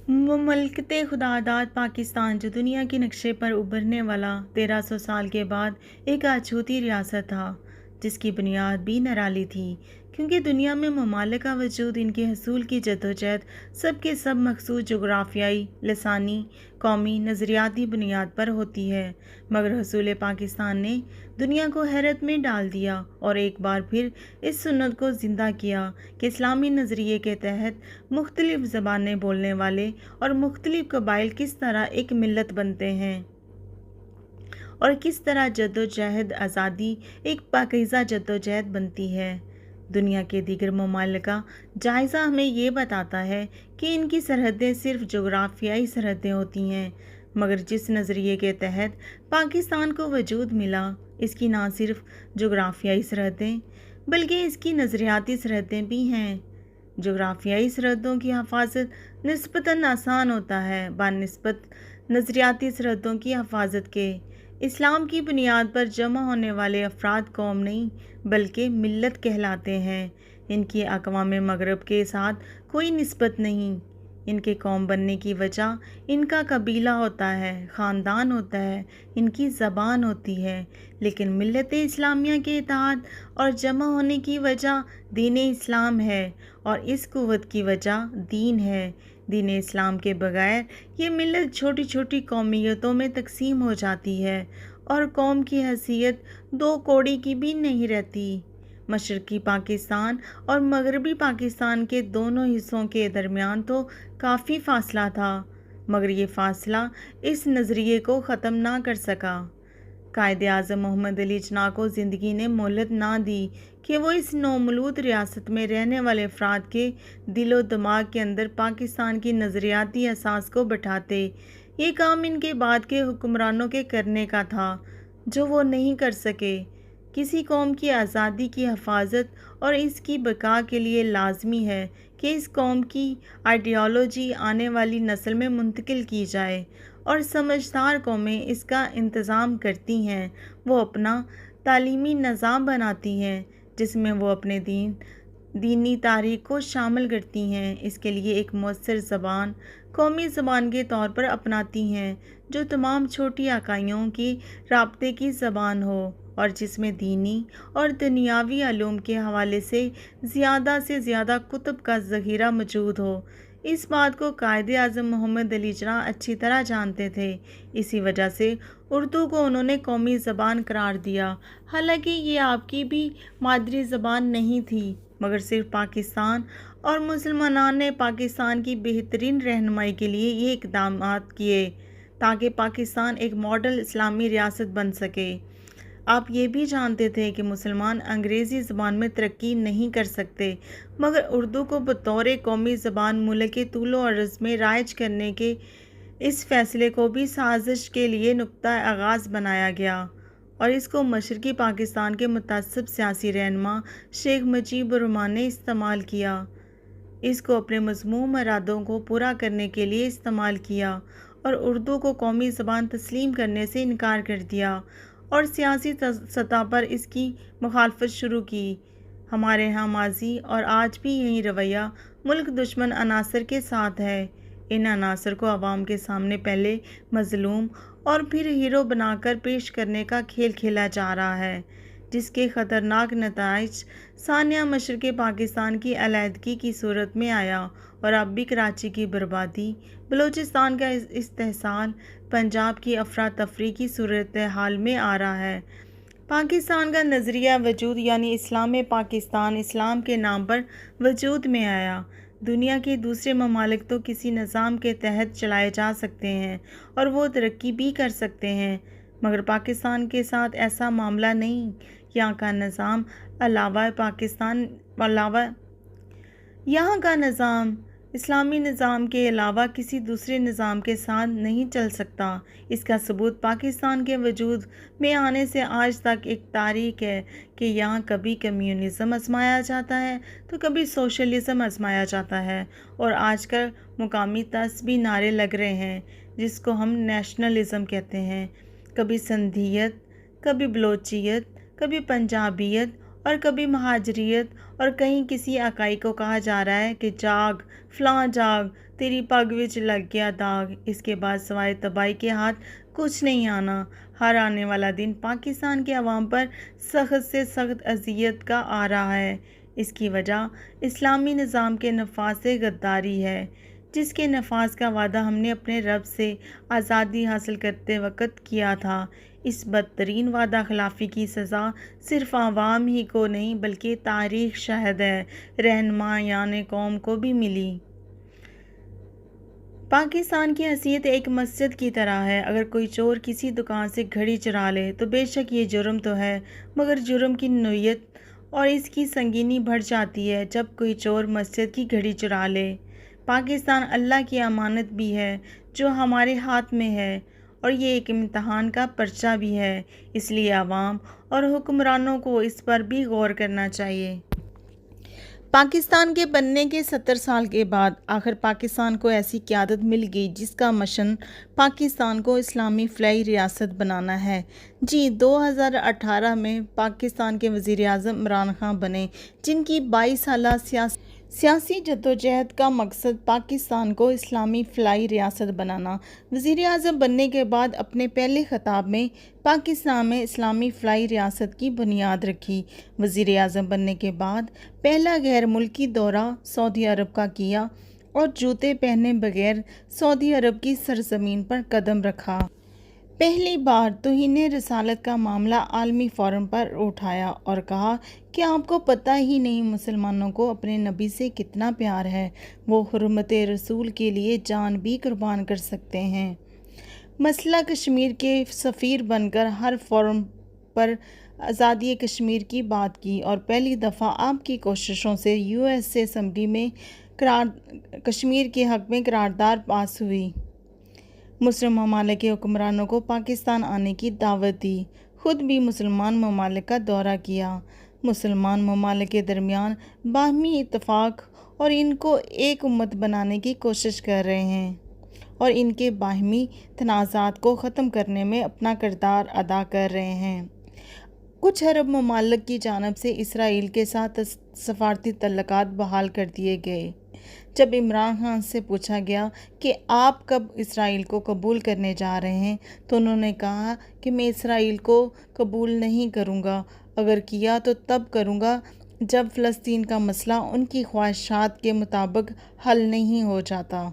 مملکت خداداد پاکستان جو دنیا کے نقشے پر ابھرنے والا 1300 سال کے بعد ایک اچھوتی ریاست تھا جس کی بنیاد بھی نرالی تھی، کیونکہ دنیا میں ممالک کا وجود ان کے حصول کی جدوجہد سب کے سب مخصوص جغرافیائی، لسانی، قومی، نظریاتی بنیاد پر ہوتی ہے، مگر حصول پاکستان نے دنیا کو حیرت میں ڈال دیا اور ایک بار پھر اس سنت کو زندہ کیا کہ اسلامی نظریے کے تحت مختلف زبانیں بولنے والے اور مختلف قبائل کس طرح ایک ملت بنتے ہیں اور کس طرح جدوجہد آزادی ایک پاکیزہ جدوجہد بنتی ہے۔ دنیا کے دیگر ممالک کا جائزہ ہمیں یہ بتاتا ہے کہ ان کی سرحدیں صرف جغرافیائی سرحدیں ہوتی ہیں، مگر جس نظریے کے تحت پاکستان کو وجود ملا، اس کی نہ صرف جغرافیائی سرحدیں بلکہ اس کی نظریاتی سرحدیں بھی ہیں۔ جغرافیائی سرحدوں کی حفاظت نسبتاً آسان ہوتا ہے بنسبت نظریاتی سرحدوں کی حفاظت کے۔ اسلام کی بنیاد پر جمع ہونے والے افراد قوم نہیں بلکہ ملت کہلاتے ہیں۔ ان کی اقوام مغرب کے ساتھ کوئی نسبت نہیں۔ ان کے قوم بننے کی وجہ ان کا قبیلہ ہوتا ہے، خاندان ہوتا ہے، ان کی زبان ہوتی ہے، لیکن ملت اسلامیہ کے اتحاد اور جمع ہونے کی وجہ دین اسلام ہے اور اس قوت کی وجہ دین ہے۔ دین اسلام کے بغیر یہ ملت چھوٹی چھوٹی قومیتوں میں تقسیم ہو جاتی ہے اور قوم کی حیثیت دو کوڑی کی بھی نہیں رہتی۔ مشرقی پاکستان اور مغربی پاکستان کے دونوں حصوں کے درمیان تو کافی فاصلہ تھا، مگر یہ فاصلہ اس نظریے کو ختم نہ کر سکا۔ قائد اعظم محمد علی جناح کو زندگی نے مہلت نہ دی کہ وہ اس نومولود ریاست میں رہنے والے افراد کے دل و دماغ کے اندر پاکستان کی نظریاتی اساس کو بٹھاتے۔ یہ کام ان کے بعد کے حکمرانوں کے کرنے کا تھا، جو وہ نہیں کر سکے۔ کسی قوم کی آزادی کی حفاظت اور اس کی بقا کے لیے لازمی ہے کہ اس قوم کی آئیڈیالوجی آنے والی نسل میں منتقل کی جائے، اور سمجھدار قومیں اس کا انتظام کرتی ہیں۔ وہ اپنا تعلیمی نظام بناتی ہیں جس میں وہ اپنے دینی تاریخ کو شامل کرتی ہیں، اس کے لیے ایک مؤثر زبان قومی زبان کے طور پر اپناتی ہیں جو تمام چھوٹی اکائیوں کی رابطے کی زبان ہو اور جس میں دینی اور دنیاوی علوم کے حوالے سے زیادہ کتب کا ذخیرہ موجود ہو۔ اس بات کو قائد اعظم محمد علی جناح اچھی طرح جانتے تھے، اسی وجہ سے اردو کو انہوں نے قومی زبان قرار دیا، حالانکہ یہ آپ کی بھی مادری زبان نہیں تھی، مگر صرف پاکستان اور مسلمانان نے پاکستان کی بہترین رہنمائی کے لیے یہ اقدامات کیے تاکہ پاکستان ایک ماڈل اسلامی ریاست بن سکے۔ آپ یہ بھی جانتے تھے کہ مسلمان انگریزی زبان میں ترقی نہیں کر سکتے، مگر اردو کو بطور قومی زبان ملک کے طول و عرض میں رائج کرنے کے اس فیصلے کو بھی سازش کے لیے نقطہ آغاز بنایا گیا اور اس کو مشرقی پاکستان کے متعصب سیاسی رہنما شیخ مجیب الرحمن نے استعمال کیا۔ اس کو اپنے مذموم ارادوں کو پورا کرنے کے لیے استعمال کیا اور اردو کو قومی زبان تسلیم کرنے سے انکار کر دیا اور سیاسی سطح پر اس کی مخالفت شروع کی۔ ہمارے ہاں ماضی اور آج بھی یہی رویہ ملک دشمن عناصر کے ساتھ ہے۔ ان عناصر کو عوام کے سامنے پہلے مظلوم اور پھر ہیرو بنا کر پیش کرنے کا کھیل کھیلا جا رہا ہے، جس کے خطرناک نتائج ثانیہ مشرق پاکستان کی علیحدگی کی صورت میں آیا اور اب بھی کراچی کی بربادی، بلوچستان کا استحصال، پنجاب کی افراتفری کی صورتحال میں آ رہا ہے۔ پاکستان کا نظریہ وجود یعنی اسلام پاکستان اسلام کے نام پر وجود میں آیا۔ دنیا کے دوسرے ممالک تو کسی نظام کے تحت چلائے جا سکتے ہیں اور وہ ترقی بھی کر سکتے ہیں، مگر پاکستان کے ساتھ ایسا معاملہ نہیں۔ یہاں کا نظام اسلامی نظام کے علاوہ کسی دوسرے نظام کے ساتھ نہیں چل سکتا۔ اس کا ثبوت پاکستان کے وجود میں آنے سے آج تک ایک تاریخ ہے کہ یہاں کبھی کمیونزم آزمایا جاتا ہے تو کبھی سوشلزم آزمایا جاتا ہے، اور آج کل مقامی طرز بھی نعرے لگ رہے ہیں جس کو ہم نیشنلزم کہتے ہیں۔ کبھی سندھیت، کبھی بلوچیت، کبھی پنجابیت اور کبھی مہاجریت، اور کہیں کسی اکائی کو کہا جا رہا ہے کہ جاگ فلاں جاگ، تیری پگ وچ لگ گیا داغ۔ اس کے بعد سوائے تباہی کے ہاتھ کچھ نہیں آنا۔ ہر آنے والا دن پاکستان کے عوام پر سخت سے سخت اذیت کا آ رہا ہے۔ اس کی وجہ اسلامی نظام کے نفاذ سے غداری ہے، جس کے نفاذ کا وعدہ ہم نے اپنے رب سے آزادی حاصل کرتے وقت کیا تھا۔ اس بدترین وعدہ خلافی کی سزا صرف عوام ہی کو نہیں بلکہ تاریخ شاہد ہے، رہنمایان قوم کو بھی ملی۔ پاکستان کی حیثیت ایک مسجد کی طرح ہے۔ اگر کوئی چور کسی دکان سے گھڑی چرا لے تو بے شک یہ جرم تو ہے، مگر جرم کی نوعیت اور اس کی سنگینی بڑھ جاتی ہے جب کوئی چور مسجد کی گھڑی چرا لے۔ پاکستان اللہ کی امانت بھی ہے جو ہمارے ہاتھ میں ہے، اور یہ ایک امتحان کا پرچہ بھی ہے۔ اس لیے عوام اور حکمرانوں کو اس پر بھی غور کرنا چاہیے۔ پاکستان کے بننے کے 70 سال کے بعد آخر پاکستان کو ایسی قیادت مل گئی جس کا مشن پاکستان کو اسلامی فلاحی ریاست بنانا ہے۔ جی 2018 میں پاکستان کے وزیر اعظم عمران خان بنے، جن کی 22 سالہ سیاسی جدوجہد کا مقصد پاکستان کو اسلامی فلاحی ریاست بنانا۔ وزیر اعظم بننے کے بعد اپنے پہلے خطاب میں پاکستان میں اسلامی فلاحی ریاست کی بنیاد رکھی۔ وزیر اعظم بننے کے بعد پہلا غیر ملکی دورہ سعودی عرب کا کیا اور جوتے پہنے بغیر سعودی عرب کی سرزمین پر قدم رکھا۔ پہلی بار توہین رسالت کا معاملہ عالمی فورم پر اٹھایا اور کہا کہ آپ کو پتہ ہی نہیں مسلمانوں کو اپنے نبی سے کتنا پیار ہے، وہ حرمت رسول کے لیے جان بھی قربان کر سکتے ہیں۔ مسئلہ کشمیر کے سفیر بن کر ہر فورم پر آزادی کشمیر کی بات کی، اور پہلی دفعہ آپ کی کوششوں سے US اسمبلی میں کشمیر کے حق میں قرارداد پاس ہوئی۔ مسلم ممالک کے حکمرانوں کو پاکستان آنے کی دعوت دی، خود بھی مسلمان ممالک کا دورہ کیا۔ مسلمان ممالک کے درمیان باہمی اتفاق اور ان کو ایک امت بنانے کی کوشش کر رہے ہیں، اور ان کے باہمی تنازعات کو ختم کرنے میں اپنا کردار ادا کر رہے ہیں۔ کچھ عرب ممالک کی جانب سے اسرائیل کے ساتھ سفارتی تعلقات بحال کر دیے گئے۔ جب عمران خان سے پوچھا گیا کہ آپ کب اسرائیل کو قبول کرنے جا رہے ہیں تو انہوں نے کہا کہ میں اسرائیل کو قبول نہیں کروں گا، اگر کیا تو تب کروں گا جب فلسطین کا مسئلہ ان کی خواہشات کے مطابق حل نہیں ہو جاتا۔